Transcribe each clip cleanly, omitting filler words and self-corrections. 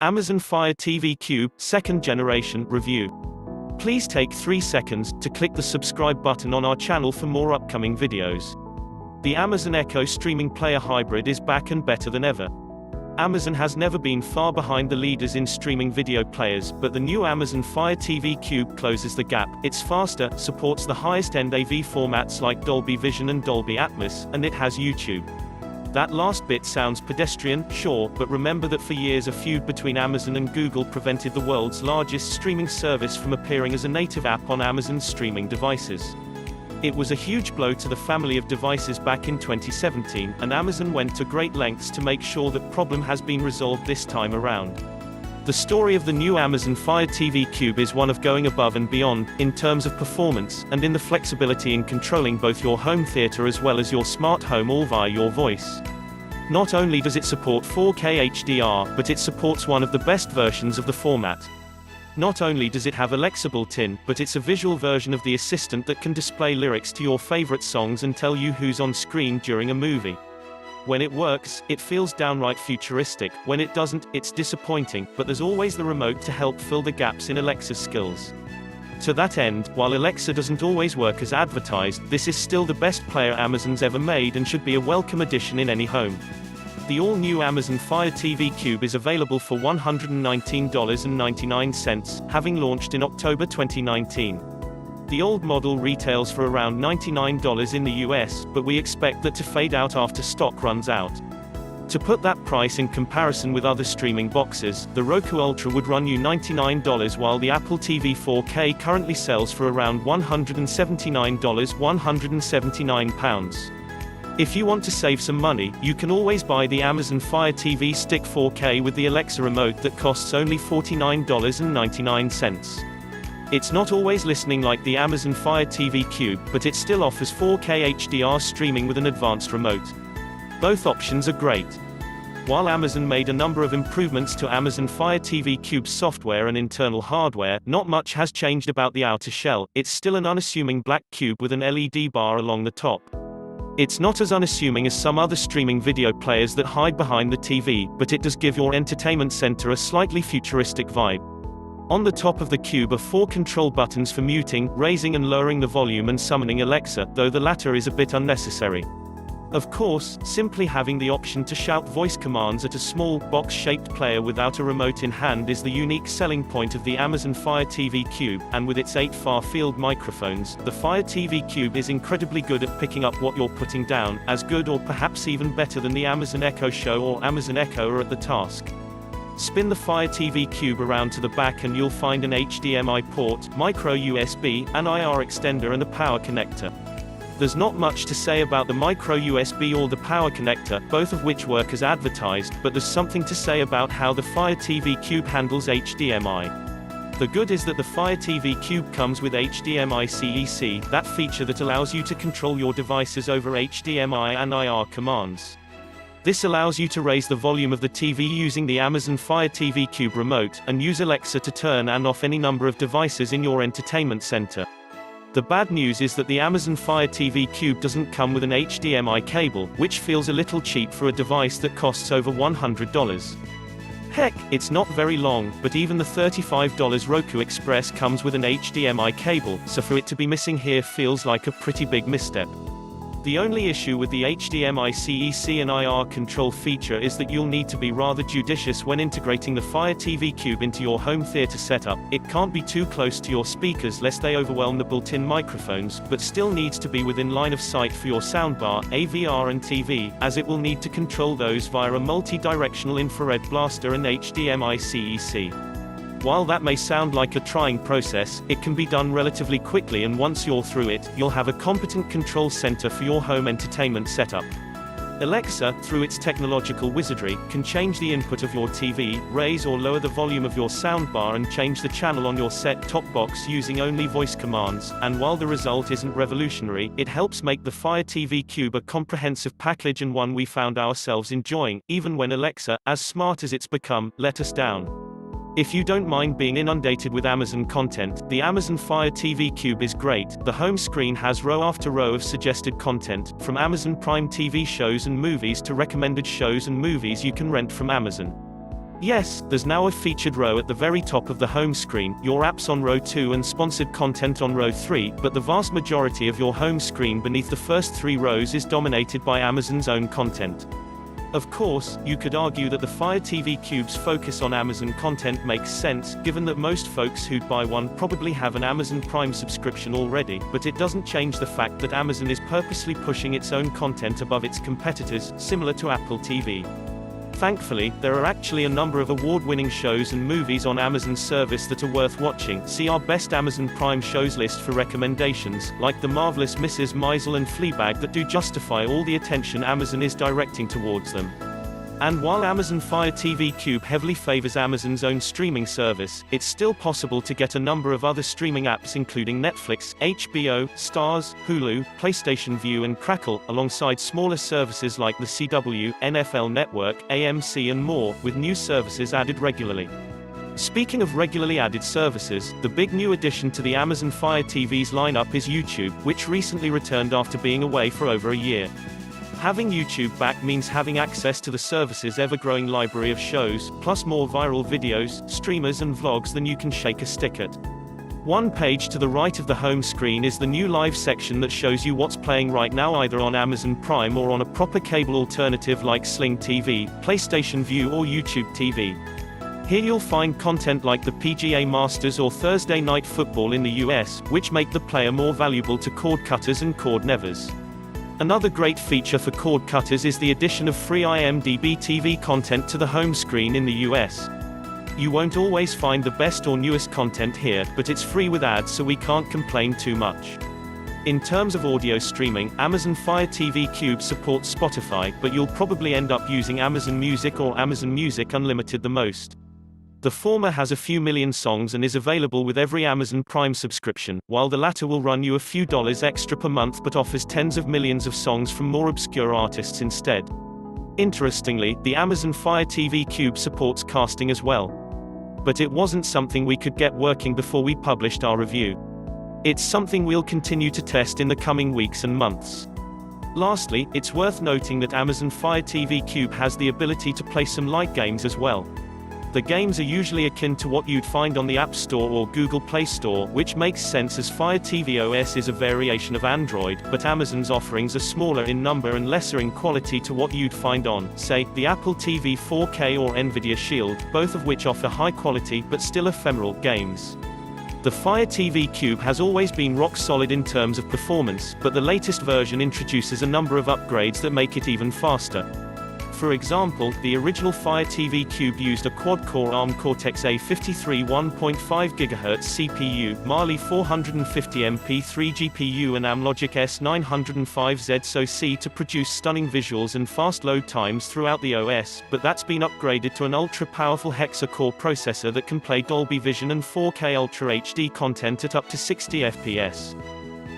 Amazon Fire TV Cube, 2nd generation, review. Please take 3 seconds to click the subscribe button on our channel for more upcoming videos. The Amazon Echo Streaming Player Hybrid is back and better than ever. Amazon has never been far behind the leaders in streaming video players, but the new Amazon Fire TV Cube closes the gap. It's faster, supports the highest-end AV formats like Dolby Vision and Dolby Atmos, and it has YouTube. That last bit sounds pedestrian, sure, but remember that for years a feud between Amazon and Google prevented the world's largest streaming service from appearing as a native app on Amazon's streaming devices. It was a huge blow to the family of devices back in 2017, and Amazon went to great lengths to make sure that problem has been resolved this time around. The story of the new Amazon Fire TV Cube is one of going above and beyond, in terms of performance, and in the flexibility in controlling both your home theater as well as your smart home all via your voice. Not only does it support 4K HDR, but it supports one of the best versions of the format. Not only does it have Alexa built in, but it's a visual version of the assistant that can display lyrics to your favorite songs and tell you who's on screen during a movie. When it works, it feels downright futuristic. When it doesn't, it's disappointing, but there's always the remote to help fill the gaps in Alexa's skills. To that end, while Alexa doesn't always work as advertised, this is still the best player Amazon's ever made and should be a welcome addition in any home. The all-new Amazon Fire TV Cube is available for $119.99, having launched in October 2019. The old model retails for around $99 in the US, but we expect that to fade out after stock runs out. To put that price in comparison with other streaming boxes, the Roku Ultra would run you $99 while the Apple TV 4K currently sells for around £179. If you want to save some money, you can always buy the Amazon Fire TV Stick 4K with the Alexa remote that costs only $49.99. It's not always listening like the Amazon Fire TV Cube, but it still offers 4K HDR streaming with an advanced remote. Both options are great. While Amazon made a number of improvements to Amazon Fire TV Cube's software and internal hardware, not much has changed about the outer shell. It's still an unassuming black cube with an LED bar along the top. It's not as unassuming as some other streaming video players that hide behind the TV, but it does give your entertainment center a slightly futuristic vibe. On the top of the cube are 4 control buttons for muting, raising and lowering the volume and summoning Alexa, though the latter is a bit unnecessary. Of course, simply having the option to shout voice commands at a small, box-shaped player without a remote in hand is the unique selling point of the Amazon Fire TV Cube, and with its 8 far-field microphones, the Fire TV Cube is incredibly good at picking up what you're putting down, as good or perhaps even better than the Amazon Echo Show or Amazon Echo are at the task. Spin the Fire TV Cube around to the back and you'll find an HDMI port, micro USB, an IR extender and a power connector. There's not much to say about the micro USB or the power connector, both of which work as advertised, but there's something to say about how the Fire TV Cube handles HDMI. The good is that the Fire TV Cube comes with HDMI CEC, that feature that allows you to control your devices over HDMI and IR commands. This allows you to raise the volume of the TV using the Amazon Fire TV Cube remote, and use Alexa to turn and off any number of devices in your entertainment center. The bad news is that the Amazon Fire TV Cube doesn't come with an HDMI cable, which feels a little cheap for a device that costs over $100. Heck, it's not very long, but even the $35 Roku Express comes with an HDMI cable, so for it to be missing here feels like a pretty big misstep. The only issue with the HDMI CEC and IR control feature is that you'll need to be rather judicious when integrating the Fire TV Cube into your home theater setup. It can't be too close to your speakers lest they overwhelm the built-in microphones, but still needs to be within line of sight for your soundbar, AVR and TV, as it will need to control those via a multi-directional infrared blaster and HDMI CEC. While that may sound like a trying process, it can be done relatively quickly, and once you're through it, you'll have a competent control center for your home entertainment setup. Alexa, through its technological wizardry, can change the input of your TV, raise or lower the volume of your soundbar and change the channel on your set-top box using only voice commands, and while the result isn't revolutionary, it helps make the Fire TV Cube a comprehensive package and one we found ourselves enjoying, even when Alexa, as smart as it's become, let us down. If you don't mind being inundated with Amazon content, the Amazon Fire TV Cube is great. The home screen has row after row of suggested content, from Amazon Prime TV shows and movies to recommended shows and movies you can rent from Amazon. Yes, there's now a featured row at the very top of the home screen, your apps on row 2 and sponsored content on row 3, but the vast majority of your home screen beneath the first 3 rows is dominated by Amazon's own content. Of course, you could argue that the Fire TV Cube's focus on Amazon content makes sense, given that most folks who'd buy one probably have an Amazon Prime subscription already, but it doesn't change the fact that Amazon is purposely pushing its own content above its competitors, similar to Apple TV. Thankfully, there are actually a number of award-winning shows and movies on Amazon's service that are worth watching. See our best Amazon Prime shows list for recommendations, like The Marvelous Mrs. Maisel and Fleabag, that do justify all the attention Amazon is directing towards them. And while Amazon Fire TV Cube heavily favors Amazon's own streaming service, it's still possible to get a number of other streaming apps including Netflix, HBO, Starz, Hulu, PlayStation Vue and Crackle, alongside smaller services like the CW, NFL Network, AMC and more, with new services added regularly. Speaking of regularly added services, the big new addition to the Amazon Fire TV's lineup is YouTube, which recently returned after being away for over a year. Having YouTube back means having access to the service's ever-growing library of shows, plus more viral videos, streamers and vlogs than you can shake a stick at. One page to the right of the home screen is the new live section that shows you what's playing right now either on Amazon Prime or on a proper cable alternative like Sling TV, PlayStation Vue or YouTube TV. Here you'll find content like the PGA Masters or Thursday Night Football in the US, which make the player more valuable to cord cutters and cord nevers. Another great feature for cord cutters is the addition of free IMDb TV content to the home screen in the US. You won't always find the best or newest content here, but it's free with ads, so we can't complain too much. In terms of audio streaming, Amazon Fire TV Cube supports Spotify, but you'll probably end up using Amazon Music or Amazon Music Unlimited the most. The former has a few million songs and is available with every Amazon Prime subscription, while the latter will run you a few dollars extra per month but offers tens of millions of songs from more obscure artists instead. Interestingly, the Amazon Fire TV Cube supports casting as well. But it wasn't something we could get working before we published our review. It's something we'll continue to test in the coming weeks and months. Lastly, it's worth noting that Amazon Fire TV Cube has the ability to play some light games as well. The games are usually akin to what you'd find on the App Store or Google Play Store, which makes sense as Fire TV OS is a variation of Android, but Amazon's offerings are smaller in number and lesser in quality to what you'd find on, say, the Apple TV 4K or Nvidia Shield, both of which offer high-quality but still ephemeral games. The Fire TV Cube has always been rock solid in terms of performance, but the latest version introduces a number of upgrades that make it even faster. For example, the original Fire TV Cube used a quad-core ARM Cortex-A53 1.5 GHz CPU, Mali 450MP3 GPU and Amlogic S905Z SoC to produce stunning visuals and fast load times throughout the OS, but that's been upgraded to an ultra-powerful hexa-core processor that can play Dolby Vision and 4K Ultra HD content at up to 60 FPS.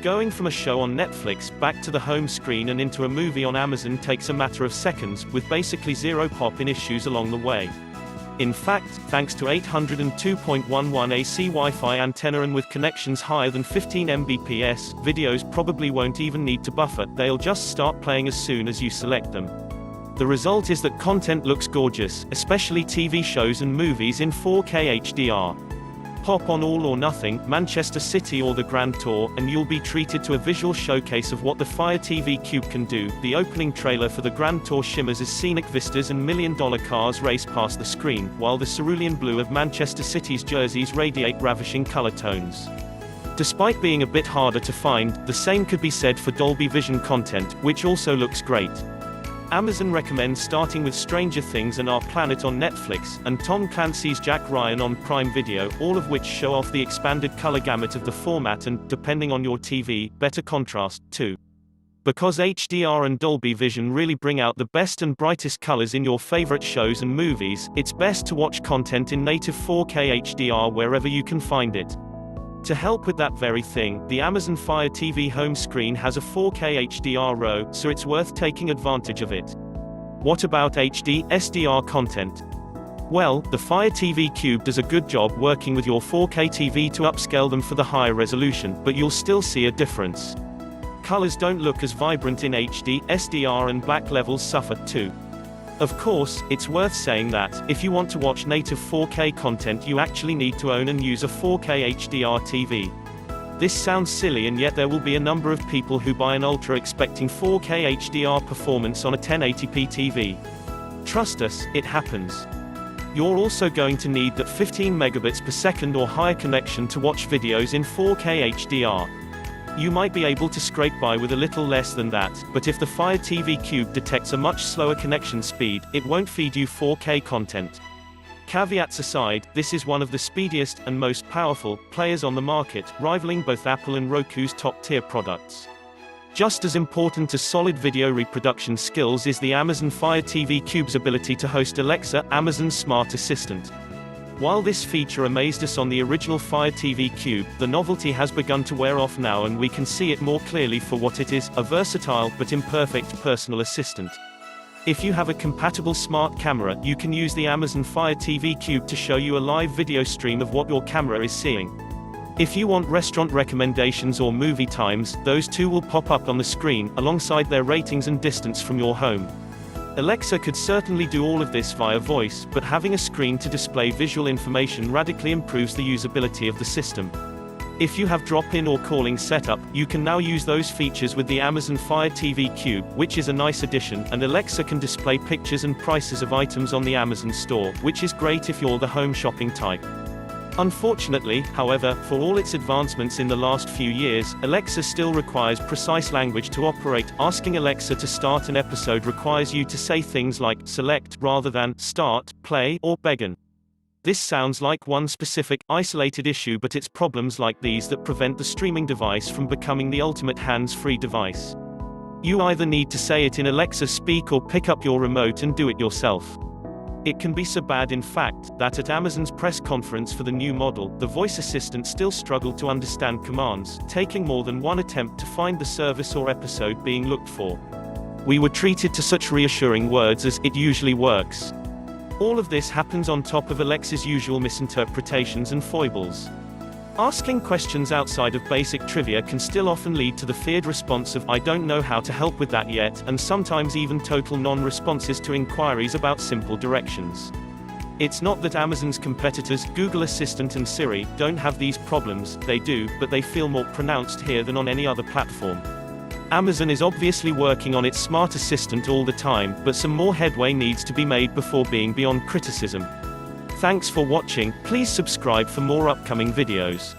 Going from a show on Netflix, back to the home screen and into a movie on Amazon takes a matter of seconds, with basically zero pop-in issues along the way. In fact, thanks to 802.11 AC Wi-Fi antenna and with connections higher than 15 Mbps, videos probably won't even need to buffer, they'll just start playing as soon as you select them. The result is that content looks gorgeous, especially TV shows and movies in 4K HDR. Pop on All or Nothing, Manchester City or The Grand Tour, and you'll be treated to a visual showcase of what the Fire TV Cube can do. The opening trailer for The Grand Tour shimmers as scenic vistas and million-dollar cars race past the screen, while the cerulean blue of Manchester City's jerseys radiate ravishing color tones. Despite being a bit harder to find, the same could be said for Dolby Vision content, which also looks great. Amazon recommends starting with Stranger Things and Our Planet on Netflix, and Tom Clancy's Jack Ryan on Prime Video, all of which show off the expanded color gamut of the format and, depending on your TV, better contrast, too. Because HDR and Dolby Vision really bring out the best and brightest colors in your favorite shows and movies, it's best to watch content in native 4K HDR wherever you can find it. To help with that very thing, the Amazon Fire TV home screen has a 4K HDR row, so it's worth taking advantage of it. What about HD, SDR content? Well, the Fire TV Cube does a good job working with your 4K TV to upscale them for the higher resolution, but you'll still see a difference. Colors don't look as vibrant in HD, SDR and black levels suffer, too. Of course, it's worth saying that, if you want to watch native 4K content you actually need to own and use a 4K HDR TV. This sounds silly and yet there will be a number of people who buy an Ultra expecting 4K HDR performance on a 1080p TV. Trust us, it happens. You're also going to need that 15 megabits per second or higher connection to watch videos in 4K HDR. You might be able to scrape by with a little less than that, but if the Fire TV Cube detects a much slower connection speed, it won't feed you 4K content. Caveats aside, this is one of the speediest and most powerful players on the market, rivaling both Apple and Roku's top-tier products. Just as important as solid video reproduction skills is the Amazon Fire TV Cube's ability to host Alexa, Amazon's smart assistant. While this feature amazed us on the original Fire TV Cube, the novelty has begun to wear off now and we can see it more clearly for what it is, a versatile but imperfect personal assistant. If you have a compatible smart camera, you can use the Amazon Fire TV Cube to show you a live video stream of what your camera is seeing. If you want restaurant recommendations or movie times, those too will pop up on the screen, alongside their ratings and distance from your home. Alexa could certainly do all of this via voice, but having a screen to display visual information radically improves the usability of the system. If you have drop-in or calling set up, you can now use those features with the Amazon Fire TV Cube, which is a nice addition, and Alexa can display pictures and prices of items on the Amazon store, which is great if you're the home shopping type. Unfortunately, however, for all its advancements in the last few years, Alexa still requires precise language to operate. Asking Alexa to start an episode requires you to say things like, select, rather than, start, play, or begin. This sounds like one specific, isolated issue, but it's problems like these that prevent the streaming device from becoming the ultimate hands-free device. You either need to say it in Alexa Speak or pick up your remote and do it yourself. It can be so bad in fact, that at Amazon's press conference for the new model, the voice assistant still struggled to understand commands, taking more than one attempt to find the service or episode being looked for. We were treated to such reassuring words as, "It usually works." All of this happens on top of Alexa's usual misinterpretations and foibles. Asking questions outside of basic trivia can still often lead to the feared response of, "I don't know how to help with that yet," and sometimes even total non-responses to inquiries about simple directions. It's not that Amazon's competitors, Google Assistant and Siri, don't have these problems, they do, but they feel more pronounced here than on any other platform. Amazon is obviously working on its smart assistant all the time, but some more headway needs to be made before being beyond criticism. Thanks for watching, please subscribe for more upcoming videos.